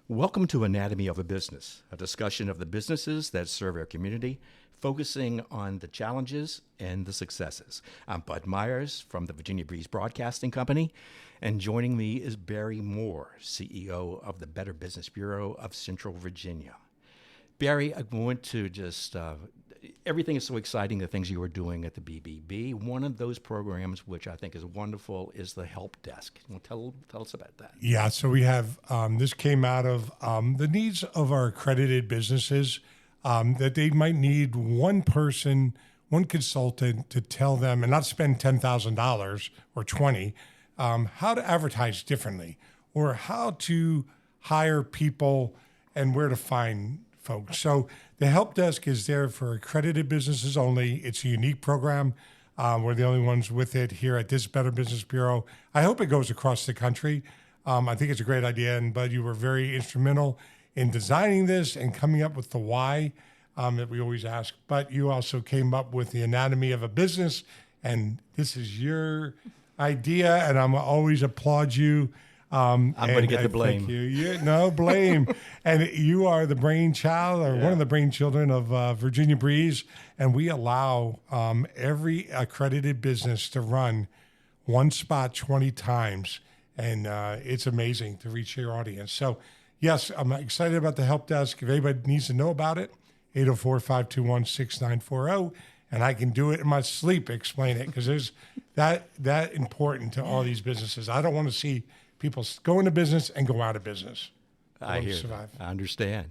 Welcome to Anatomy of a Business, a discussion of the businesses that serve our community, focusing on the challenges and the successes. I'm Bud Meyers from the Virginia Breeze Broadcasting Company, and joining me is Barry Moore, CEO of the Better Business Bureau of Central Virginia. Barry, I want to just, everything is so exciting, the things you are doing at the BBB. One of those programs, which I think is wonderful, is the Help Desk. You want to tell us about that? Yeah, so we have, this came out of the needs of our accredited businesses, that they might need one person, one consultant to tell them and not spend $10,000 or 20, how to advertise differently or how to hire people and where to find folks. So the Help Desk is there for accredited businesses only. It's a unique program. We're the only ones with it here at this Better Business Bureau. I hope it goes across the country. I think it's a great idea, and Bud, you were very instrumental in designing this and coming up with the why that we always ask. But you also came up with the anatomy of a business, and this is your idea, and I'm always applaud you. I'm going to get the blame. Thank you. No blame. And you are the brainchild or one of the brainchildren of Virginia Breeze. And we allow every accredited business to run one spot 20 times. And it's amazing to reach your audience. So, yes, I'm excited about the Help Desk. If anybody needs to know about it, 804-521-6940. And I can do it in my sleep, explain it, because there's that important to all these businesses. I don't want to see people go into business and go out of business. I hear that. I understand.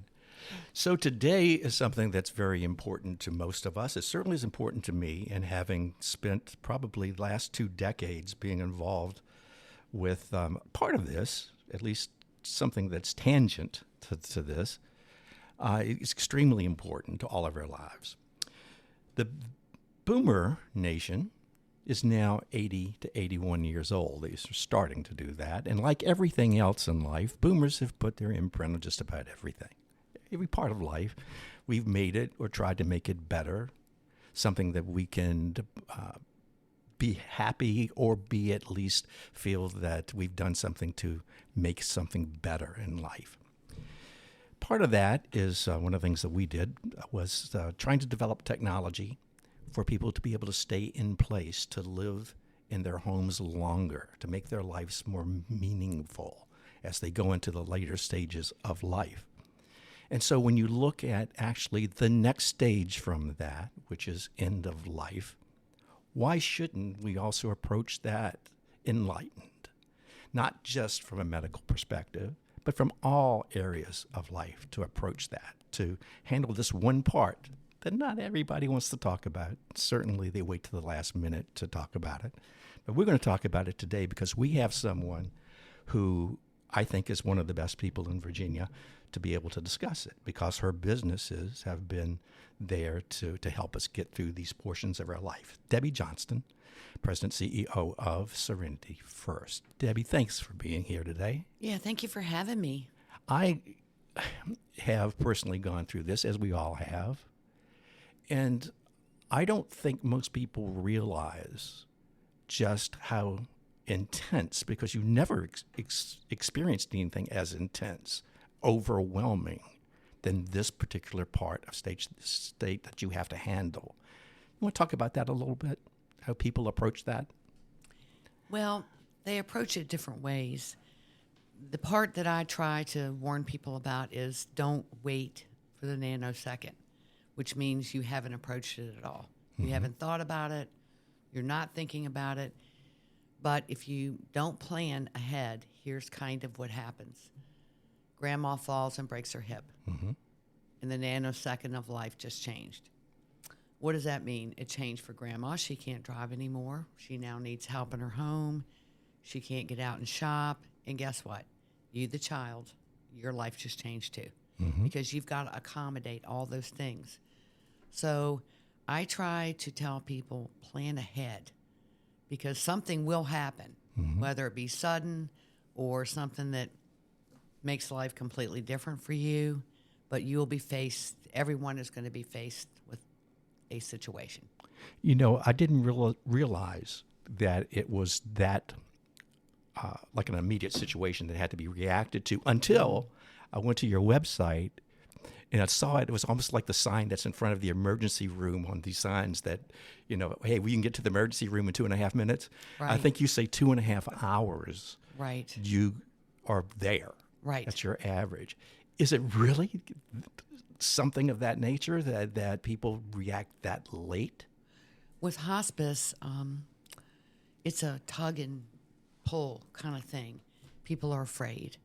So today is something that's very important to most of us. It certainly is important to me, and having spent probably the last 2 decades being involved with part of this, at least something that's tangent to this, it's extremely important to all of our lives. The Boomer Nation is now 80 to 81 years old. They're starting to do that. And like everything else in life, boomers have put their imprint on just about everything. Every part of life, we've made it or tried to make it better, something that we can be happy or be at least feel that we've done something to make something better in life. Part of that is one of the things that we did was trying to develop technology for people to be able to stay in place, to live in their homes longer, to make their lives more meaningful as they go into the later stages of life. And so when you look at actually the next stage from that, which is end of life, why shouldn't we also approach that enlightened? Not just from a medical perspective, but from all areas of life to approach that, to handle this one part that not everybody wants to talk about. Certainly they wait to the last minute to talk about it. But we're going to talk about it today because we have someone who I think is one of the best people in Virginia to be able to discuss it, because her businesses have been there to help us get through these portions of our life. Debbie Johnston, President CEO of Serenity First. Debbie, thanks for being here today. Yeah, thank you for having me. I have personally gone through this, as we all have. And I don't think most people realize just how intense, because you've never experienced anything as intense, overwhelming than this particular part of state that you have to handle. You want to talk about that a little bit, how people approach that? Well, they approach it different ways. The part that I try to warn people about is don't wait for the nanosecond, which means you haven't approached it at all. You haven't thought about it. You're not thinking about it. But if you don't plan ahead, here's kind of what happens. Grandma falls and breaks her hip. And the nanosecond of life just changed. What does that mean? It changed for Grandma. She can't drive anymore. She now needs help in her home. She can't get out and shop. And guess what? You, the child, your life just changed too. Because you've got to accommodate all those things. So I try to tell people, plan ahead, because something will happen, whether it be sudden or something that makes life completely different for you, but you will be everyone is going to be faced with a situation. You know, I didn't realize that it was that like an immediate situation that had to be reacted to until I went to your website and I saw it. It was almost like the sign that's in front of the emergency room on these signs that, hey, we can get to the emergency room in 2.5 minutes. I Right. think you say 2.5 hours. Right. You are there. Right. That's your average. Is it really something of that nature that people react that late? With hospice, it's a tug and pull kind of thing. People are afraid.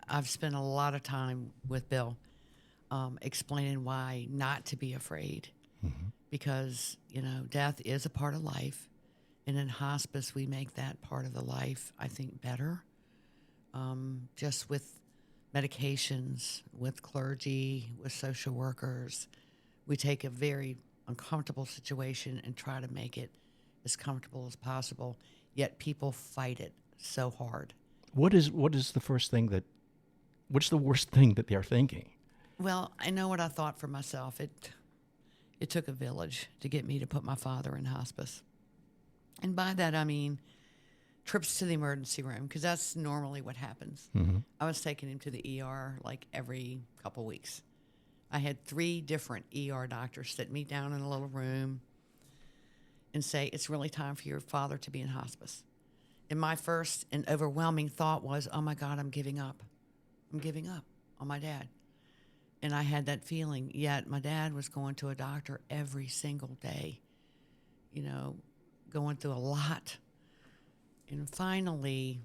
I've spent a lot of time with Bill explaining why not to be afraid, because death is a part of life, and in hospice we make that part of the life, I think, better. Just with medications, with clergy, with social workers, we take a very uncomfortable situation and try to make it as comfortable as possible. Yet people fight it so hard. What is the what's the worst thing that they're thinking? Well, I know what I thought for myself. It took a village to get me to put my father in hospice. And by that, I mean trips to the emergency room, because that's normally what happens. I was taking him to the ER like every couple weeks. I had 3 different ER doctors sit me down in a little room and say, it's really time for your father to be in hospice. And my first and overwhelming thought was, oh my God, I'm giving up. I'm giving up on my dad. And I had that feeling, yet my dad was going to a doctor every single day, going through a lot. And finally,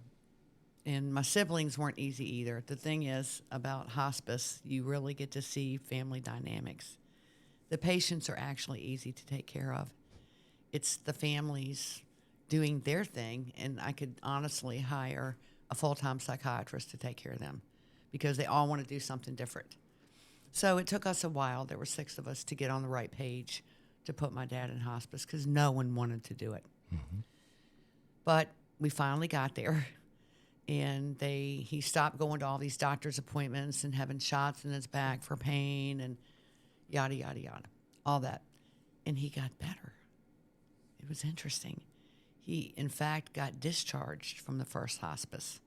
and my siblings weren't easy either. The thing is about hospice, you really get to see family dynamics. The patients are actually easy to take care of. It's the families doing their thing, and I could honestly hire a full-time psychiatrist to take care of them because they all want to do something different. So it took us a while. There were 6 of us to get on the right page to put my dad in hospice because no one wanted to do it. But we finally got there, and he stopped going to all these doctor's appointments and having shots in his back for pain and yada, yada, yada, all that. And he got better. It was interesting. He, in fact, got discharged from the first hospice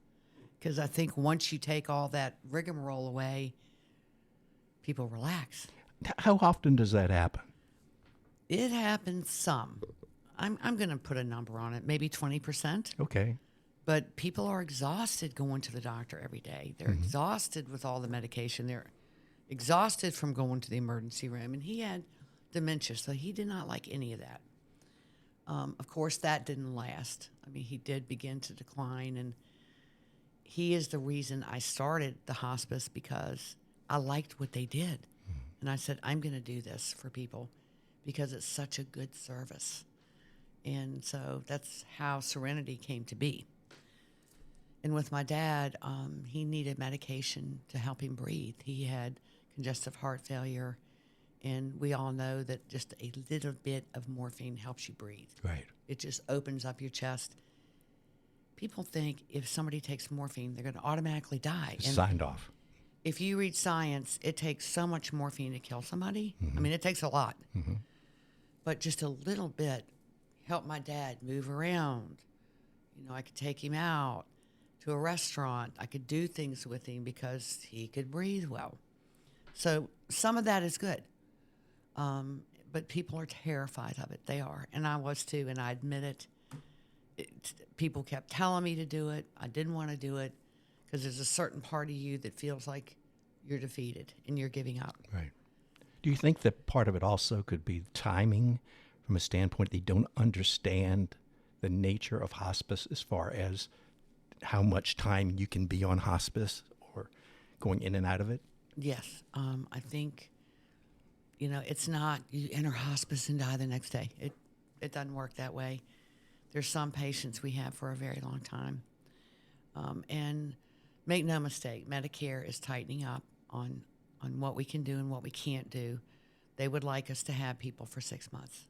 because I think once you take all that rigmarole away, people relax. How often does that happen? It happens some. I'm going to put a number on it, maybe 20%. Okay. But people are exhausted going to the doctor every day. They're exhausted with all the medication. They're exhausted from going to the emergency room. And he had dementia, so he did not like any of that. Of course, that didn't last. I mean, he did begin to decline, and he is the reason I started the hospice because I liked what they did. And I said, I'm going to do this for people because it's such a good service. And so that's how Serenity came to be. And with my dad, he needed medication to help him breathe. He had congestive heart failure, and we all know that just a little bit of morphine helps you breathe. Right. It just opens up your chest. People think if somebody takes morphine, they're going to automatically die. And Signed off. if you read science, it takes so much morphine to kill somebody. I mean, it takes a lot. But just a little bit helped my dad move around. I could take him out to a restaurant. I could do things with him because he could breathe well. So some of that is good. But people are terrified of it. They are. And I was too, and I admit it. People kept telling me to do it. I didn't want to do it because there's a certain part of you that feels like you're defeated and you're giving up. Right. Do you think that part of it also could be timing from a standpoint they don't understand the nature of hospice as far as how much time you can be on hospice or going in and out of it? Yes. I think, it's not you enter hospice and die the next day. It doesn't work that way. There's some patients we have for a very long time. And make no mistake, Medicare is tightening up on what we can do and what we can't do. They would like us to have people for 6 months.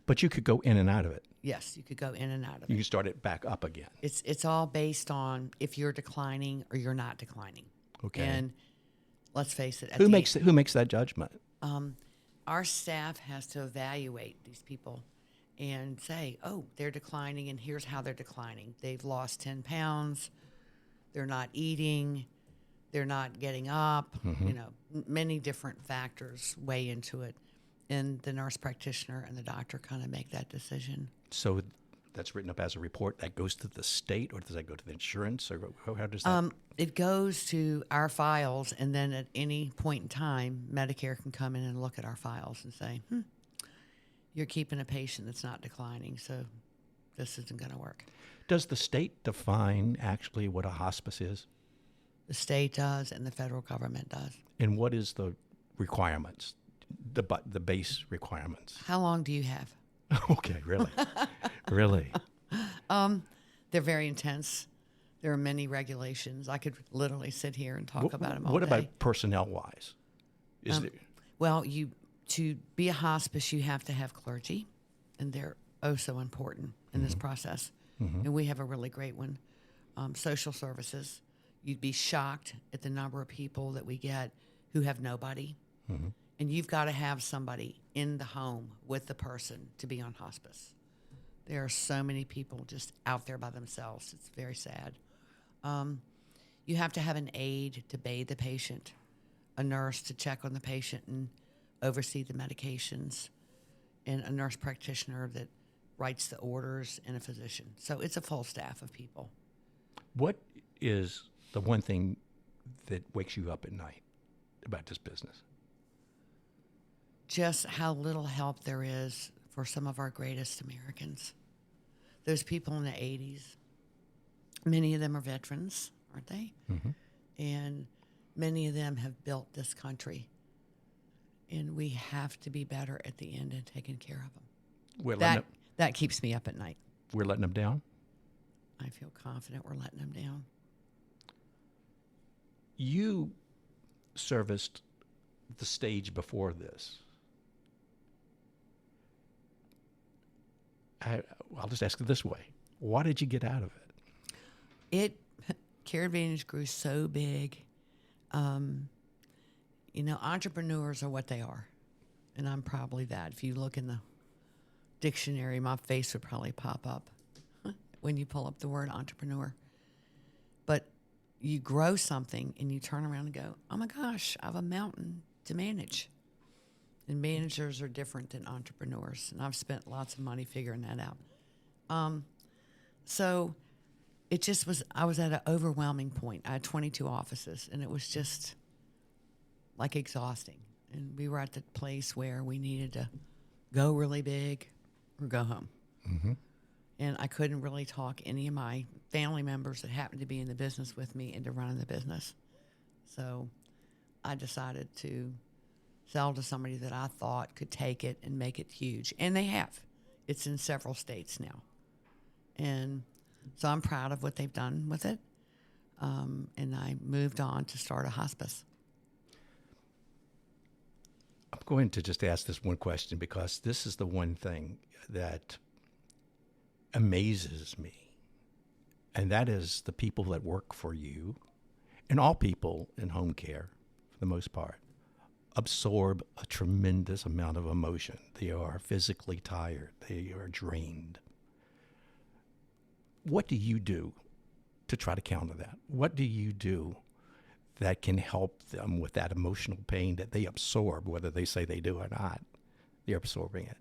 But you could go in and out of it. Yes, you could go in and out of You it. can start it back up again. It's all based on if you're declining or you're not declining. Okay. And let's face it. Who makes that judgment? Our staff has to evaluate these people and say, oh, they're declining, and here's how they're declining. They've lost 10 pounds. They're not eating. they're not getting up. You know, many different factors weigh into it. And the nurse practitioner and the doctor kind of make that decision. So that's written up as a report that goes to the state, or does that go to the insurance, or how does that? It goes to our files, and then at any point in time, Medicare can come in and look at our files and say, you're keeping a patient that's not declining, so this isn't going to work. Does the state define actually what a hospice is? The state does, and the federal government does. And what is the requirements, the base requirements? How long do you have? Okay, really? Really? They're very intense. There are many regulations. I could literally sit here and talk about them all What day. about personnel-wise? Is there? Well, to be a hospice, you have to have clergy, and they're oh so important in this process. And we have a really great one. Social services. You'd be shocked at the number of people that we get who have nobody. And you've got to have somebody in the home with the person to be on hospice. There are so many people just out there by themselves. It's very sad. You have to have an aide to bathe the patient, a nurse to check on the patient and oversee the medications, and a nurse practitioner that writes the orders, and a physician. So it's a full staff of people. What is the one thing that wakes you up at night about this business? Just how little help there is for some of our greatest Americans. Those people in the 80s, many of them are veterans, aren't they? And many of them have built this country. And we have to be better at the end in taking care of them. That keeps me up at night. We're letting them down? I feel confident we're letting them down. You serviced the stage before this. I'll just ask it this way. Why did you get out of it? Care Advantage grew so big. Entrepreneurs are what they are. And I'm probably that. If you look in the dictionary, my face would probably pop up when you pull up the word entrepreneur. But you grow something and you turn around and go, oh my gosh, I have a mountain to manage. And managers are different than entrepreneurs. And I've spent lots of money figuring that out. So it just was, I was at an overwhelming point. I had 22 offices, and it was just like exhausting. And we were at the place where we needed to go really big or go home. And I couldn't really talk any of my family members that happened to be in the business with me into running the business. So I decided to sell to somebody that I thought could take it and make it huge. And they have. It's in several states now. And so I'm proud of what they've done with it. And I moved on to start a hospice. I'm going to just ask this one question because this is the one thing that amazes me. And that is the people that work for you, and all people in home care, for the most part, absorb a tremendous amount of emotion. They are physically tired. They are drained. What do you do to try to counter that? What do you do that can help them with that emotional pain that they absorb, whether they say they do or not? They're absorbing it.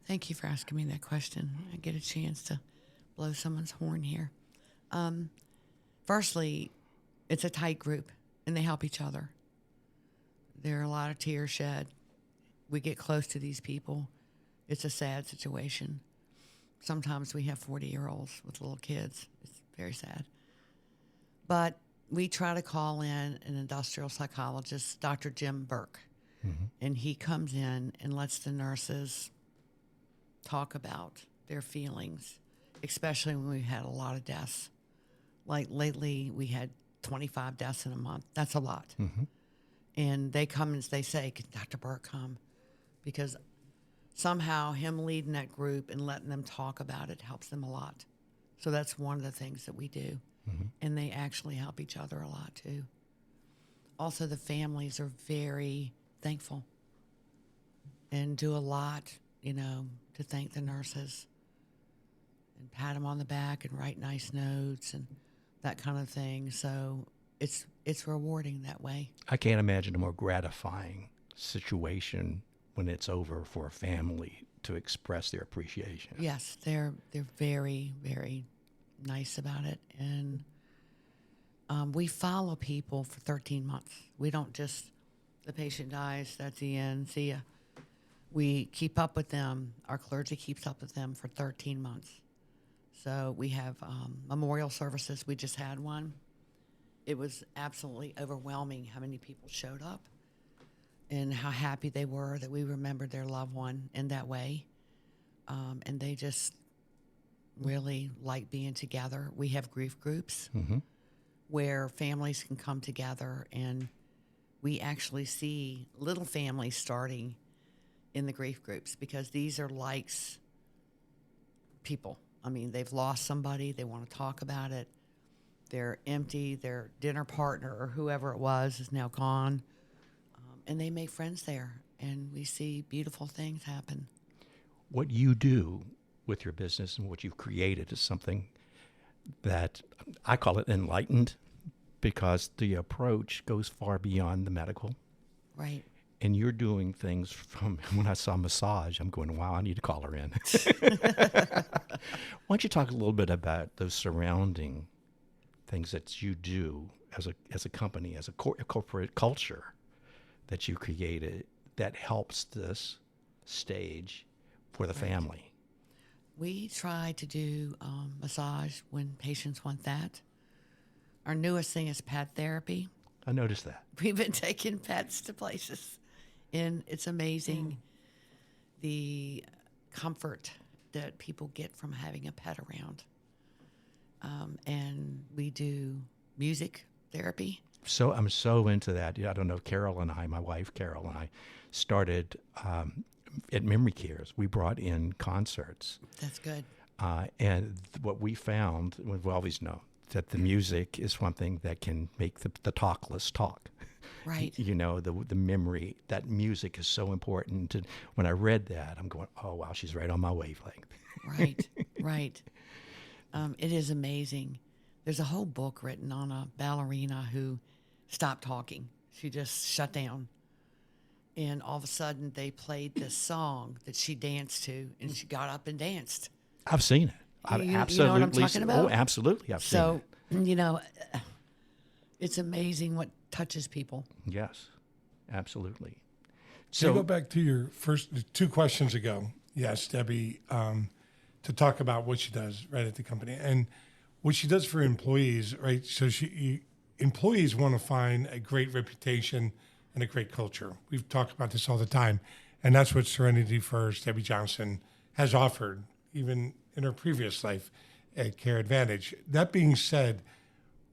Thank you for asking me that question. I get a chance to blow someone's horn here. Firstly, it's a tight group, and they help each other. There are a lot of tears shed. We get close to these people. It's a sad situation. Sometimes we have 40-year-olds with little kids. It's very sad. But we try to call in an industrial psychologist, Dr. Jim Burke, and he comes in and lets the nurses talk about their feelings, especially when we've had a lot of deaths. Like lately, we had 25 deaths in a month. That's a lot. And they come and they say, can Dr. Burke come? Because somehow him leading that group and letting them talk about it helps them a lot. So that's one of the things that we do. And they actually help each other a lot, too. Also, the families are very thankful and do a lot, to thank the nurses and pat them on the back and write nice notes and that kind of thing. So it's rewarding that way. I can't imagine a more gratifying situation when it's over for a family to express their appreciation. Yes, they're very, very nice about it, and we follow people for 13 months. We don't just, the patient dies, that's the end, see ya. We keep up with them. Our clergy keeps up with them for 13 months. So we have memorial services. We just had one. It was absolutely overwhelming how many people showed up and how happy they were that we remembered their loved one in that way. And they just really like being together. We have grief groups where families can come together, and we actually see little families starting in the grief groups because these are likes people. I mean, they've lost somebody. They want to talk about it. They're empty. Their dinner partner or whoever it was is now gone. And they make friends there, and we see beautiful things happen. What you do with your business and what you've created is something that I call it enlightened, because the approach goes far beyond the medical. Right. And you're doing things from, when I saw massage, I'm going, wow, I need to call her in. Why don't you talk a little bit about those surrounding things that you do as a company, as a corporate culture that you created that helps this stage for the family? We try to do massage when patients want that. Our newest thing is pet therapy. I noticed that. We've been taking pets to places, and it's amazing the comfort that people get from having a pet around. And we do music therapy. So I'm so into that. I don't know, Carol and I, my wife Carol and I, started at Memory Cares. We brought in concerts. That's good. And what we found, we've always known, that the music is one thing that can make the talkless talk. Right. You know, the memory, that music is so important. And when I read that, I'm going, oh, wow, she's right on my wavelength. Right, right. It is amazing. There's a whole book written on a ballerina who stopped talking. She just shut down. And all of a sudden, they played this song that she danced to, and she got up and danced. I've seen it. I've absolutely. You know what I'm talking about? Oh, absolutely. I've seen it. You know, it's amazing what touches people. Yes, absolutely. So go back to your first 2 questions ago. Yes, Debbie, to talk about what she does right at the company and what she does for employees, right? So employees want to find a great reputation and a great culture. We've talked about this all the time, and that's what Serenity First, Debbie Johnson, has offered, even in her previous life at Care Advantage. That being said,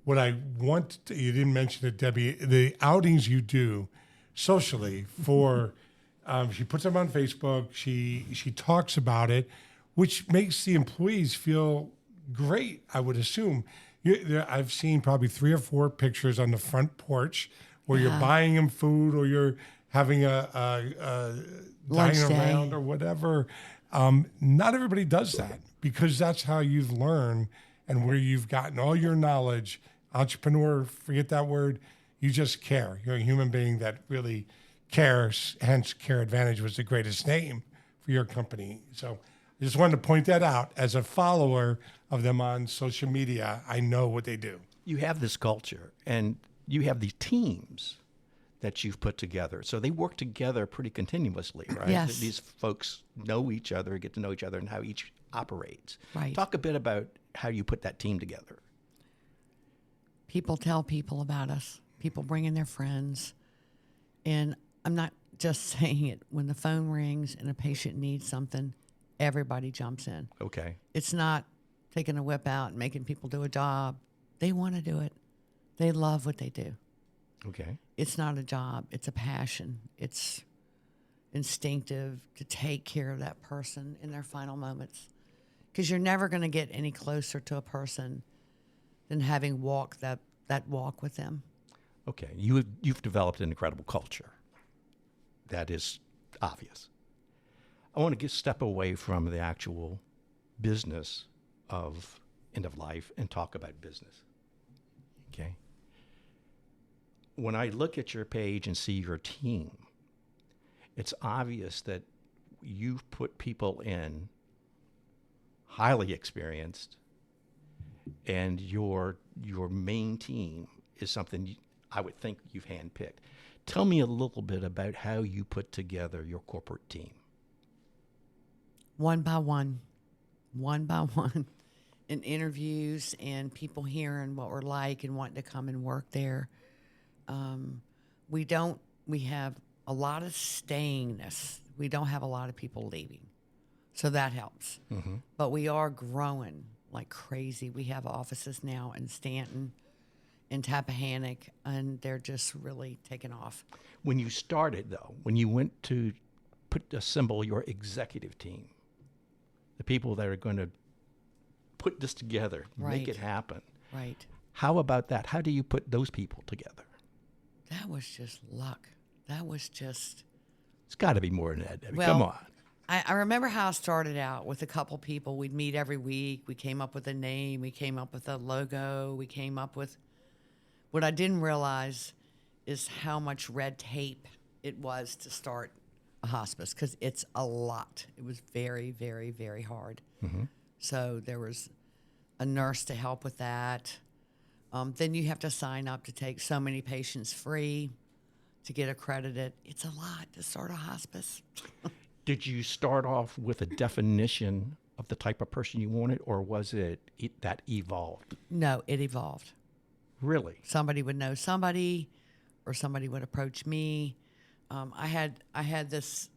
what I want to, you didn't mention it, Debbie, the outings you do socially for, she puts them on Facebook, she talks about it, which makes the employees feel great, I would assume. I've seen probably 3 or 4 pictures on the front porch where you're buying them food or you're having a dining around or whatever. Not everybody does that because that's how you've learned and where you've gotten all your knowledge. Entrepreneur, forget that word. You just care. You're a human being that really cares. Hence, Care Advantage was the greatest name for your company. So I just wanted to point that out. As a follower of them on social media, I know what they do. You have this culture, and you have the teams that you've put together. So they work together pretty continuously, right? Yes. These folks know each other, get to know each other, and how each operates. Right. Talk a bit about how you put that team together. People tell people about us. People bring in their friends. And I'm not just saying it. When the phone rings and a patient needs something, everybody jumps in. Okay. It's not taking a whip out and making people do a job. They want to do it. They love what they do. Okay. It's not a job. It's a passion. It's instinctive to take care of that person in their final moments. Because you're never going to get any closer to a person than having walked that walk with them. Okay. You've developed an incredible culture. That is obvious. I want to step away from the actual business of end of life and talk about business. Okay. when I look at your page and see your team, it's obvious that you've put people in highly experienced, and your main team is something I would think you've handpicked. Tell me a little bit about how you put together your corporate team. One by one, in interviews and people hearing what we're like and wanting to come and work there. We have a lot of stayingness. We don't have a lot of people leaving. So that helps. Mm-hmm. But we are growing like crazy. We have offices now in Stanton, in Tappahannock, and they're just really taking off. When you started, though, when you went to assemble your executive team, the people that are going to put this together, make it happen. Right. How about that? How do you put those people together? That was just luck. That was just... It's got to be more than that, Debbie. Well, come on. I remember how I started out with a couple people. We'd meet every week. We came up with a name. We came up with a logo. We came up with... What I didn't realize is how much red tape it was to start a hospice, because it's a lot. It was very, very, very hard. Mm-hmm. So there was a nurse to help with that. Then you have to sign up to take so many patients free to get accredited. It's a lot to start a hospice. Did you start off with a definition of the type of person you wanted, or was it that evolved? No, it evolved. Really? Somebody would know somebody, or somebody would approach me. I had this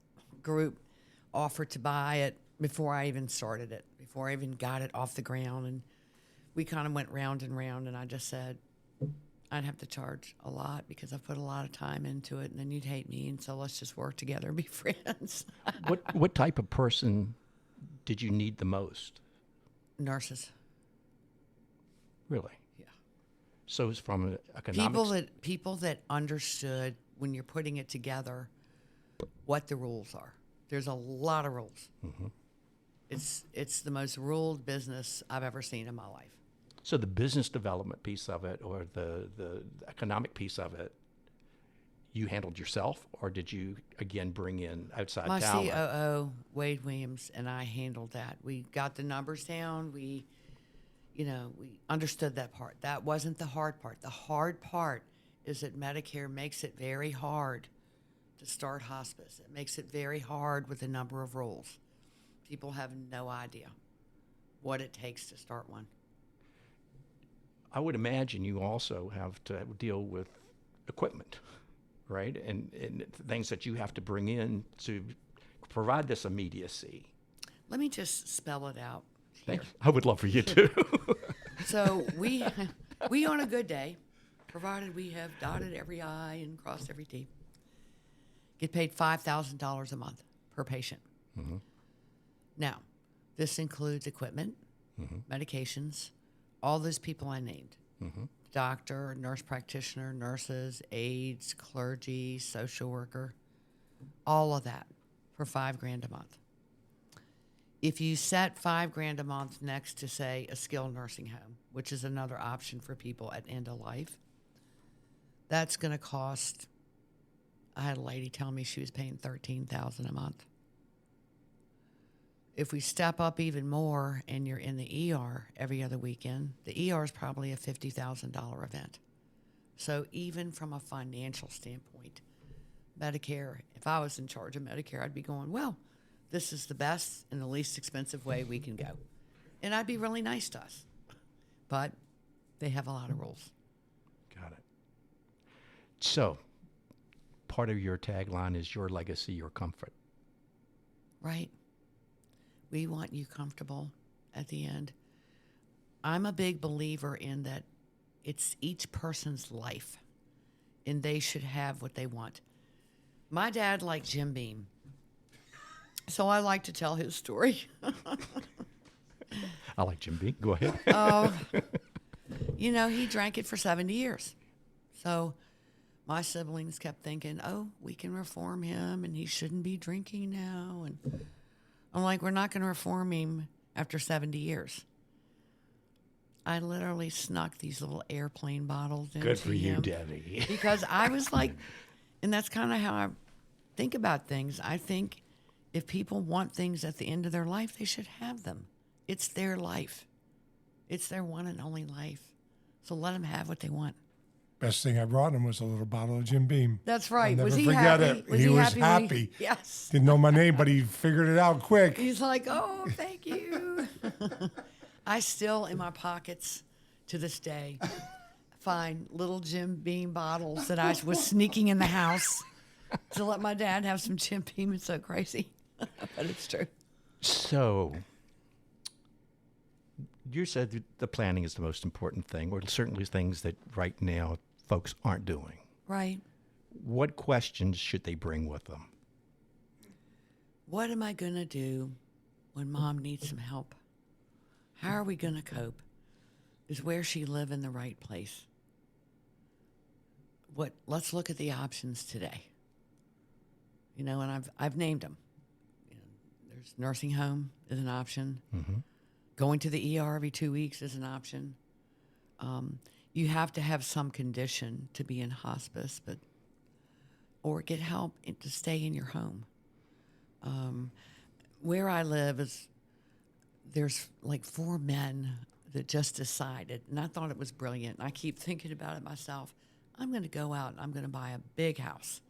group offer to buy it before I even started it, before I even got it off the ground, and we kind of went round and round, and I just said I'd have to charge a lot because I've put a lot of time into it, and then you'd hate me, and so let's just work together and be friends. What type of person did you need the most? Nurses. Really? Yeah. So it's from an economics... People that understood when you're putting it together what the rules are. There's a lot of rules. Mm-hmm. It's the most ruled business I've ever seen in my life. So the business development piece of it, or the economic piece of it, you handled yourself, or did you again bring in outside talent? My COO, Wade Williams, and I handled that. We got the numbers down. We understood that part. That wasn't the hard part. The hard part is that Medicare makes it very hard to start hospice. It makes it very hard with a number of rules. People have no idea what it takes to start one. I would imagine you also have to deal with equipment, right? And things that you have to bring in to provide this immediacy. Let me just spell it out here. Thanks. I would love for you to. So we on a good day, provided we have dotted every I and crossed every T, get paid $5,000 a month per patient. Mm-hmm. Now, this includes equipment, medications, all those people I named. Mm-hmm. Doctor, nurse practitioner, nurses, aides, clergy, social worker, all of that for $5,000 a month. If you set $5,000 a month next to, say, a skilled nursing home, which is another option for people at end of life, that's going to cost, I had a lady tell me she was paying $13,000 a month. If we step up even more and you're in the ER every other weekend, the ER is probably a $50,000 event. So even from a financial standpoint, Medicare, if I was in charge of Medicare, I'd be going, well, this is the best and the least expensive way we can go. And I'd be really nice to us. But they have a lot of rules. Got it. So part of your tagline is your legacy, your comfort. Right. We want you comfortable at the end. I'm a big believer in that it's each person's life, and they should have what they want. My dad liked Jim Beam, so I like to tell his story. I like Jim Beam. Go ahead. He drank it for 70 years. So my siblings kept thinking, we can reform him, and he shouldn't be drinking now. And I'm like, we're not going to reform him after 70 years. I literally snuck these little airplane bottles into Good for you, him Debbie. because I was like, and that's kind of how I think about things. I think if people want things at the end of their life, they should have them. It's their life. It's their one and only life. So let them have what they want. Best thing I brought him was a little bottle of Jim Beam. That's right. I'll never Was he forget happy? it. Was he was happy? happy. Yes. Didn't know my name, but he figured it out quick. He's like, oh, thank you. I still, in my pockets to this day, find little Jim Beam bottles that I was sneaking in the house to let my dad have some Jim Beam. It's so crazy, but it's true. So, you said that the planning is the most important thing, or certainly things that right now folks aren't doing. Right. What questions should they bring with them? What am I going to do when Mom needs some help? How are we going to cope? Is where she live in the right place? Let's look at the options today. You know, and I've named them. You know, there's nursing home is an option. Mm-hmm. Going to the ER every 2 weeks is an option. You have to have some condition to be in hospice, or get help to stay in your home. Where I live there's like 4 men that just decided, and I thought it was brilliant. And I keep thinking about it myself. I'm going to go out and I'm going to buy a big house,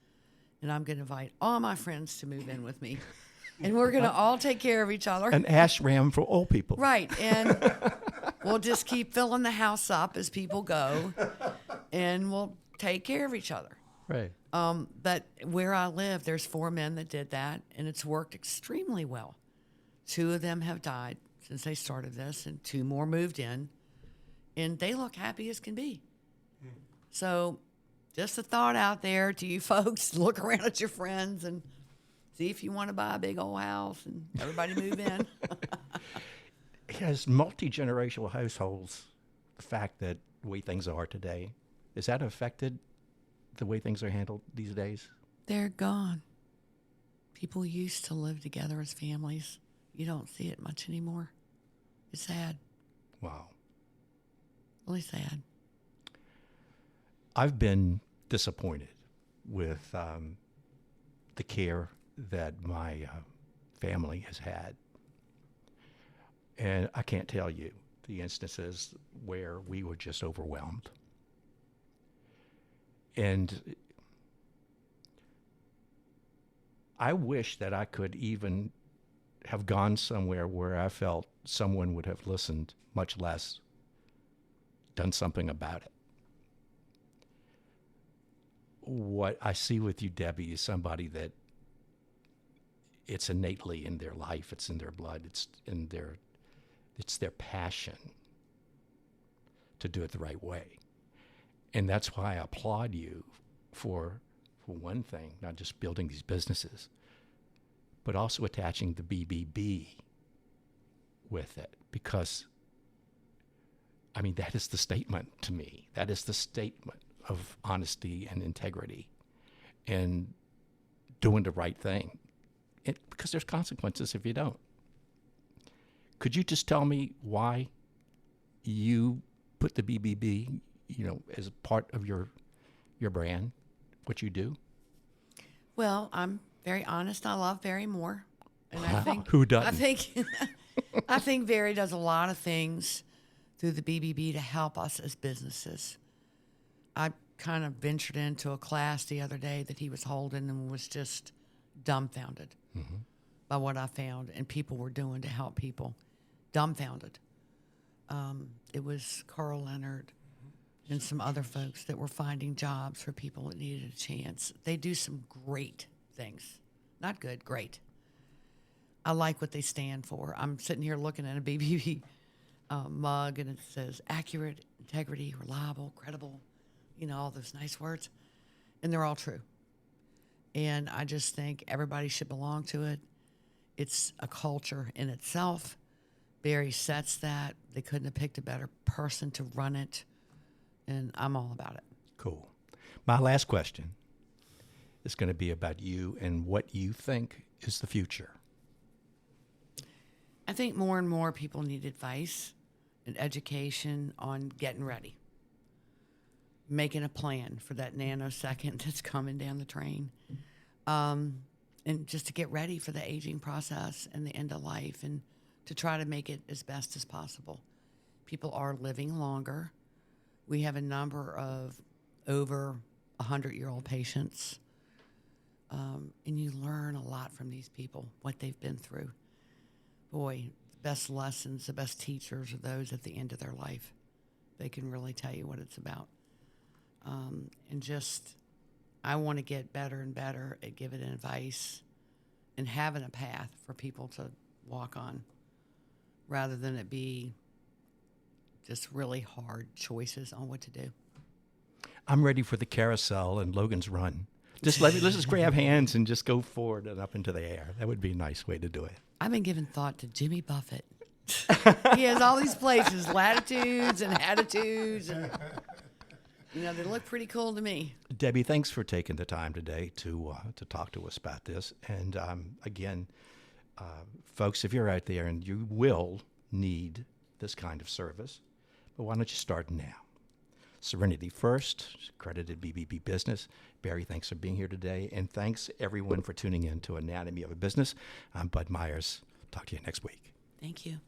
and I'm going to invite all my friends to move in with me, and we're going to all take care of each other. An ashram for old people. Right, and we'll just keep filling the house up as people go, and we'll take care of each other. Right. But where I live, there's 4 men that did that, and it's worked extremely well. 2 of them have died since they started this, and 2 more moved in, and they look happy as can be. So just a thought out there to you folks. Look around at your friends and see if you want to buy a big old house and everybody move in. Has multi-generational households, the fact that the way things are today, has that affected the way things are handled these days? They're gone. People used to live together as families. You don't see it much anymore. It's sad. Wow. Really sad. I've been disappointed with the care that my family has had. And I can't tell you the instances where we were just overwhelmed. And I wish that I could even have gone somewhere where I felt someone would have listened, much less done something about it. What I see with you, Debbie, is somebody that it's innately in their life, it's in their blood, it's their passion to do it the right way. And that's why I applaud you for one thing, not just building these businesses, but also attaching the BBB with it. Because, I mean, that is the statement to me. That is the statement of honesty and integrity and doing the right thing. Because there's consequences if you don't. Could you just tell me why you put the BBB, as part of your brand, what you do? Well, I'm very honest. I love Barry Moore. And wow. Who doesn't? I think Barry does a lot of things through the BBB to help us as businesses. I kind of ventured into a class the other day that he was holding and was just dumbfounded by what I found and people were doing to help people. Dumbfounded. It was Carl Leonard and some other folks that were finding jobs for people that needed a chance. They do some great things. Not good, great. I like what they stand for. I'm sitting here looking at a BBB mug, and it says accurate, integrity, reliable, credible, all those nice words. And they're all true. And I just think everybody should belong to it. It's a culture in itself. Barry sets that. They couldn't have picked a better person to run it. And I'm all about it. Cool. My last question is going to be about you and what you think is the future. I think more and more people need advice and education on getting ready, making a plan for that nanosecond that's coming down the train, and just to get ready for the aging process and the end of life, and to try to make it as best as possible. People are living longer. We have a number of over 100-year-old patients, and you learn a lot from these people, what they've been through. Boy, the best lessons, the best teachers are those at the end of their life. They can really tell you what it's about. And just, I want to get better and better at giving advice and having a path for people to walk on, rather than it be just really hard choices on what to do. I'm ready for the carousel and Logan's Run. Let's just grab hands and just go forward and up into the air. That would be a nice way to do it. I've been giving thought to Jimmy Buffett. He has all these places, latitudes and attitudes, and they look pretty cool to me. Debbie, thanks for taking the time today to talk to us about this. And again, folks, if you're out there and you will need this kind of service, but why don't you start now? Serenity First, accredited BBB business. Barry, thanks for being here today. And thanks, everyone, for tuning in to Anatomy of a Business. I'm Bud Meyers. Talk to you next week. Thank you.